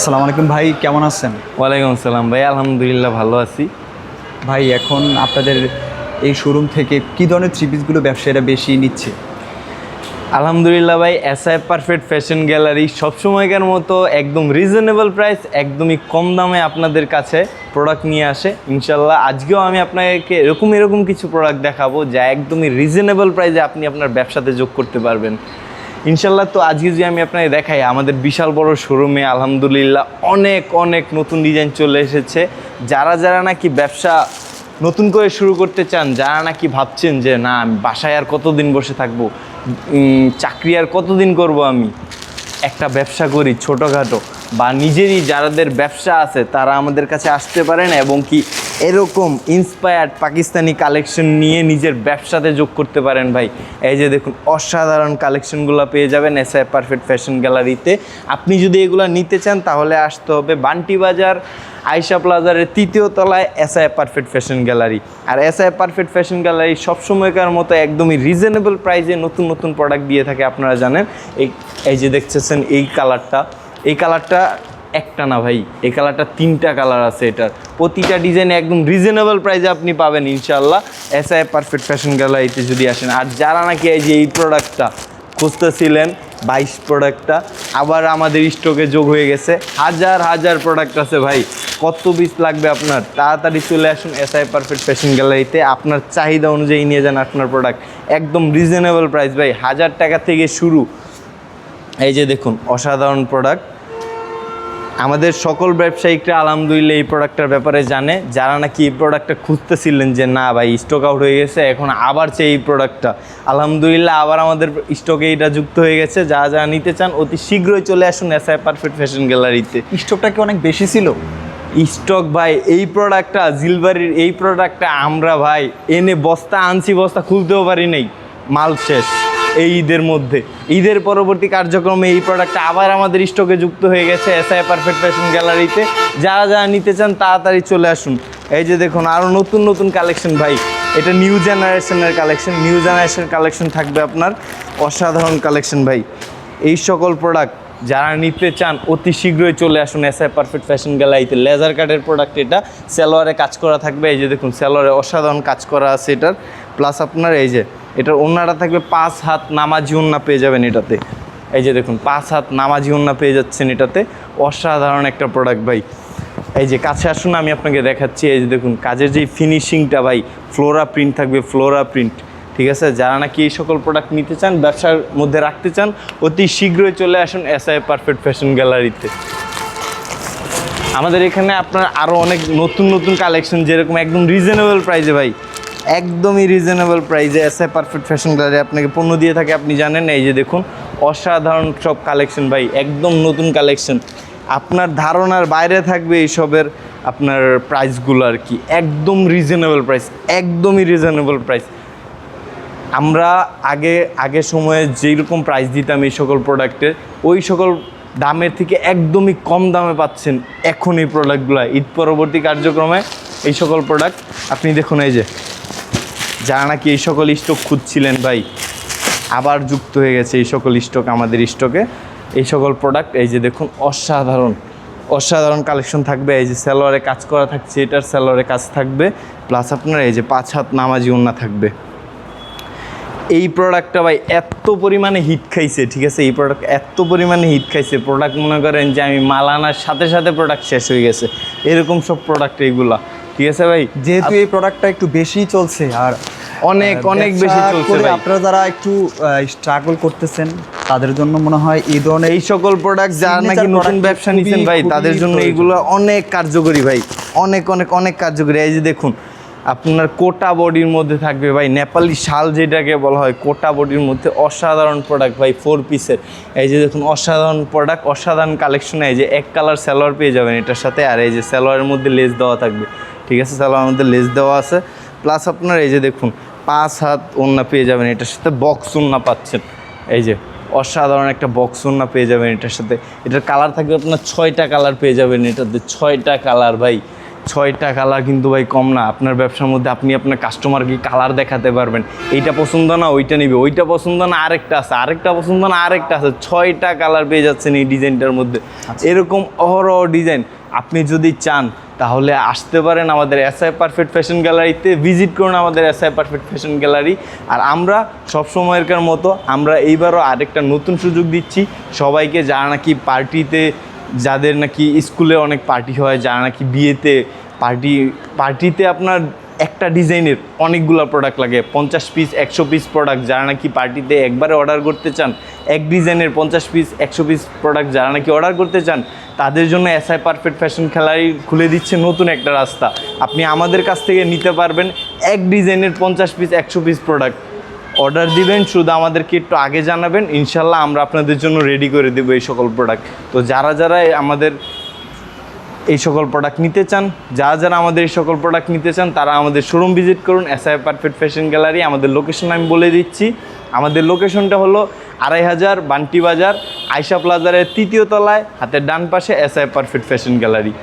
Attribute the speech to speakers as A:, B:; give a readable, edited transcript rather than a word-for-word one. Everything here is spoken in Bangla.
A: আসসালামু আলাইকুম ভাই, কেমন আছেন?
B: ওয়ালাইকুম আসসালাম ভাই, আলহামদুলিল্লাহ ভালো আছি।
A: ভাই এখন আপনাদের এই শোরুম থেকে কী ধরনের থ্রি পিসগুলো ব্যবসায়ীরা বেশি নিচ্ছে?
B: আলহামদুলিল্লাহ ভাই, এসআই পারফেক্ট ফ্যাশন গ্যালারি সবসময়কার মতো একদম রিজনেবল প্রাইস, একদমই কম দামে আপনাদের কাছে প্রোডাক্ট নিয়ে আসে। ইনশাল্লাহ আজকেও আমি আপনাকে এরকম কিছু প্রোডাক্ট দেখাবো যা একদমই রিজনেবল প্রাইসে আপনি আপনার ব্যবসাতে যোগ করতে পারবেন ইনশাল্লাহ। তো আজকে যে আমি আপনাকে দেখাই, আমাদের বিশাল বড় শোরুমে আলহামদুলিল্লাহ অনেক নতুন ডিজাইন চলে এসেছে। যারা নাকি ব্যবসা নতুন করে শুরু করতে চান, যারা নাকি ভাবছেন যে না আমি বাসায় আর কতদিন বসে থাকবো, চাকরি আর কতদিন করব, আমি একটা ব্যবসা করি ছোটোখাটো, বা নিজেরই যাদের ব্যবসা আছে তারা আমাদের কাছে আসতে পারেন এবং কি এরকম ইন্সপায়ার্ড পাকিস্তানি কালেকশন নিয়ে নিজের ব্যবসাতে যোগ করতে পারেন ভাই। এই যে দেখুন, অসাধারণ কালেকশনগুলো পেয়ে যাবেন এসআই পারফেক্ট ফ্যাশন গ্যালারিতে। আপনি যদি এগুলো নিতে চান তাহলে আসতে হবে বান্টি বাজার আয়শা প্লাজারের 3য় তলায় এসআই পারফেক্ট ফ্যাশন গ্যালারি। আর এসআই পারফেক্ট ফ্যাশন গ্যালারি সবসময়কার মতো একদমই রিজনেবল প্রাইসে নতুন প্রোডাক্ট দিয়ে থাকে। আপনারা জানেন এই যে দেখতেছেন এই কালারটা একটা না ভাই, এই কালারটা 3টা কালার আছে। এটার প্রতিটা ডিজাইন একদম রিজনেবল প্রাইসে আপনি পাবেন ইনশাআল্লাহ এসআই পারফেক্ট ফ্যাশন গ্যালারিতে যদি আসেন। আর যারা নাকি এই যে এই প্রোডাক্টটা খুঁজতেছিলেন, 22 প্রোডাক্টটা আবার আমাদের স্টকে যোগ হয়ে গেছে। হাজার প্রোডাক্ট আছে ভাই, কত পিস লাগবে আপনার? তাড়াতাড়ি চলে আসুন এসআই পারফেক্ট ফ্যাশন গ্যালারিতে, আপনার চাহিদা অনুযায়ী নিয়ে যান আপনার প্রোডাক্ট। একদম রিজনেবল প্রাইস ভাই, 1000 টাকা থেকে শুরু। এই যে দেখুন অসাধারণ প্রোডাক্ট। আমাদের সকল ব্যবসায়িকরা আলহামদুলিল্লাহ এই প্রোডাক্টটার ব্যাপারে জানে। যারা নাকি এই প্রোডাক্টটা খুঁজতেছিলেন যে না ভাই স্টক আউট হয়ে গেছে, এখন আবার চাই এই প্রোডাক্টটা, আলহামদুলিল্লাহ আবার আমাদের স্টকে এইটা যুক্ত হয়ে গেছে। যারা নিতে চান অতি শীঘ্রই চলে আসুন এসআই পারফেক্ট ফ্যাশন গ্যালারিতে।
A: স্টকটা কি অনেক বেশি ছিল?
B: স্টক ভাই, এই প্রোডাক্টটা জিলবাড়ির এই প্রোডাক্টটা আমরা ভাই এনে বস্তা আনছি, বস্তা খুলতেও পারি নাই, মাল শেষ এই ঈদের মধ্যে। ঈদের পরবর্তী কার্যক্রমে এই প্রোডাক্টটা আবার আমাদের স্টকে যুক্ত হয়ে গেছে এসআই পারফেক্ট ফ্যাশন গ্যালারিতে। যারা নিতে চান তাড়াতাড়ি চলে আসুন। এই যে দেখুন আরও নতুন কালেকশন ভাই, এটা নিউ জেনারেশনের কালেকশন থাকবে আপনার, অসাধারণ কালেকশন ভাই। এই সকল প্রোডাক্ট যারা নিতে চান অতি শীঘ্রই চলে আসুন এসআই পারফেক্ট ফ্যাশন গ্যালারিতে। লেজার কাটের প্রোডাক্ট, এটা সালোয়ারে কাজ করা থাকবে। এই যে দেখুন সালোয়ারে অসাধারণ কাজ করা আছে এটার। প্লাস আপনার এই যে এটার ওড়নাটা থাকবে 5 হাত নামাজি ওড়না পেয়ে যাবেন এটাতে। এই যে দেখুন 5 হাত নামাজি ওড়না পেয়ে যাচ্ছেন এটাতে। অসাধারণ একটা প্রোডাক্ট ভাই। এই যে কাছে আসুন, আমি আপনাকে দেখাচ্ছি। এই যে দেখুন কাজের যে ফিনিশিংটা ভাই, ফ্লোরা প্রিন্ট থাকবে, ফ্লোরা প্রিন্ট, ঠিক আছে। যারা নাকি এই সকল প্রোডাক্ট নিতে চান, ব্যবসার মধ্যে রাখতে চান, অতি শীঘ্রই চলে আসুন এসআই পারফেক্ট ফ্যাশন গ্যালারিতে। আমাদের এখানে আপনার আরও অনেক নতুন কালেকশন, যেরকম একদম রিজনেবল প্রাইসে ভাই, একদমই রিজনেবল প্রাইসে এসআই পারফেক্ট ফ্যাশন গ্যালারি আপনাকে পণ্য দিয়ে থাকে, আপনি জানেন। এই যে দেখুন অসাধারণ সব কালেকশন ভাই, একদম নতুন কালেকশন, আপনার ধারণার বাইরে থাকবে এইসবের আপনার প্রাইসগুলো আর কি। একদম রিজনেবল প্রাইস, একদমই রিজনেবল প্রাইস। আমরা আগে সময়ে যেরকম প্রাইস দিতাম এই সকল প্রোডাক্টের, ওই সকল দামের থেকে একদমই কম দামে পাচ্ছেন এখন এই প্রোডাক্টগুলো। ঈদ পরবর্তী কার্যক্রমে এই সকল প্রোডাক্ট আপনি দেখুন। এই যে যারা নাকি এই সকল স্টক খুঁজছিলেন ভাই, আবার যুক্ত হয়ে গেছে এই সকল স্টক আমাদের স্টকে, এই সকল প্রোডাক্ট। এই যে দেখুন অসাধারণ কালেকশন থাকবে। এই যে সালোয়ারে কাজ করা থাকছে, এটার সালোয়ারে কাজ থাকবে। প্লাস আপনার এই যে 5 হাত নামাজি ওড়না থাকবে। এই প্রোডাক্টটা ভাই এত পরিমাণে হিট খাইছে, ঠিক আছে, এই প্রোডাক্ট এত পরিমাণে হিট খাইছে, প্রোডাক্ট মনে করেন যে আমি মাল আনার সাথে প্রোডাক্ট শেষ হয়ে গেছে, এরকম সব প্রোডাক্ট এইগুলা, ঠিক আছে ভাই।
A: যেহেতু এই প্রোডাক্টটা একটু বেশি চলছে আর
B: অনেক বেশি চলছে ভাই,
A: আপনারা যারা একটু স্ট্রাগল করতেছেন তাদের জন্য মনে হয় এই ধরনের
B: এই সকল প্রোডাক্ট, যারা নাকি নতুন ব্যবসা নিচ্ছেন ভাই, তাদের জন্য এইগুলো অনেক কার্যকরী ভাই, অনেক কার্যকরী। এই যে দেখুন আপনার কোটা বডির মধ্যে থাকবে ভাই, নেপালি শাল যেটাকে বলা হয়, কোটা বডির মধ্যে অসাধারণ প্রোডাক্ট ভাই, 4 পিসের। এই যে দেখুন অসাধারণ প্রোডাক্ট, অসাধারণ কালেকশন। এই যে এক কালার সালোয়ার পেয়ে যাবেন এটার সাথে। আর এই যে সালোয়ারের মধ্যে লেস দেওয়া থাকবে, ঠিক আছে, সালোয়ারের মধ্যে লেস দেওয়া আছে। প্লাস আপনার এই যে দেখুন 5 হাত ওড়না পেয়ে যাবেন এটার সাথে, বক্স ওড়না পাচ্ছেন। এই যে অসাধারণ একটা বক্স ওড়না পেয়ে যাবেন এটার সাথে। এটার কালার থাকবে আপনার 6টা কালার পেয়ে যাবেন এটাতে, 6টা কালার ভাই, 6টা কালার কিন্তু ভাই কম না। আপনার ব্যবসার মধ্যে আপনি আপনার কাস্টমারকে কালার দেখাতে পারবেন, এইটা পছন্দ না ওইটা নিবে, ওইটা পছন্দ না আরেকটা আছে, আরেকটা পছন্দ না আরেকটা আছে, 6টা কালার পেয়ে যাচ্ছেন এই ডিজাইনটার মধ্যে। এরকম অহরহ ডিজাইন আপনি যদি চান তাহলে আসতে পারেন আমাদের এসআই পারফেক্ট ফ্যাশন গ্যালারিতে, ভিজিট করুন আমাদের এসআই পারফেক্ট ফ্যাশন গ্যালারি। আর আমরা সব সময়কার মতো আমরা এইবারও আরেকটা নতুন সুযোগ দিচ্ছি সবাইকে, যারা নাকি পার্টিতে, যাদের নাকি স্কুলে অনেক পার্টি হয়, যারা নাকি বিয়েতে পার্টিতে আপনার একটা ডিজাইনের অনেকগুলো প্রোডাক্ট লাগে, 50 পিস 100 পিস প্রোডাক্ট, যারা নাকি পার্টিতে একবারে অর্ডার করতে চান, এক ডিজাইনের 50 পিস 100 পিস প্রোডাক্ট যারা নাকি অর্ডার করতে চান, তাদের জন্য এসআই পারফেক্ট ফ্যাশন গ্যালারি খুলে দিচ্ছে নতুন একটা রাস্তা। আপনি আমাদের কাছ থেকে নিতে পারবেন এক ডিজাইনের 50 পিস 100 পিস প্রোডাক্ট। অর্ডার দিবেন, শুধু আমাদেরকে একটু আগে জানাবেন, ইনশাল্লাহ আমরা আপনাদের জন্য রেডি করে দেবো এই সকল প্রোডাক্ট। তো যারা যারা আমাদের এই সকল প্রোডাক্ট নিতে চান, যারা আমাদের এই সকল প্রোডাক্ট নিতে চান, তারা আমাদের শোরুম ভিজিট করুন, এসআই পারফেক্ট ফ্যাশন গ্যালারি। আমাদের লোকেশন আমি বলে দিচ্ছি, আমাদের লোকেশনটা হলো 2500 বান্টি বাজার, আয়শা প্লাজারের 3য় তলায়, হাতের ডান পাশে এসআই পারফেক্ট ফ্যাশন গ্যালারি।